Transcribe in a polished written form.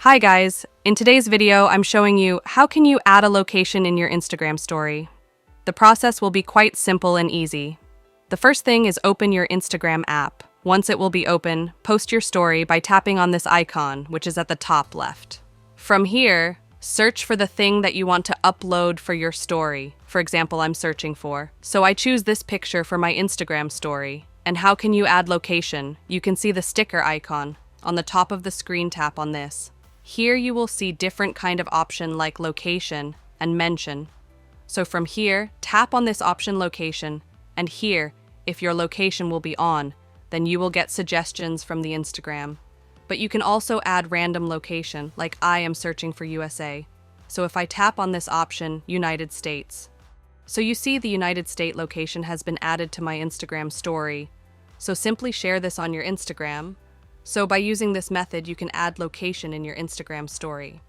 Hi guys, in today's video I'm showing you how can you add a location in your Instagram story. The process will be quite simple and easy. The first thing is open your Instagram app. Once it will be open, post your story by tapping on this icon, which is at the top left. From here, search for the thing that you want to upload for your story. For example, I'm searching for. So I choose this picture for my Instagram story. And how can you add location? You can see the sticker icon. On the top of the screen, tap on this. Here you will see different kind of option like location and mention. So from here, tap on this option location, and here, if your location will be on, then you will get suggestions from the Instagram. But you can also add random location, like I am searching for USA. So if I tap on this option, United States. So you see the United States location has been added to my Instagram story. So simply share this on your Instagram. So by using this method, you can add location in your Instagram story.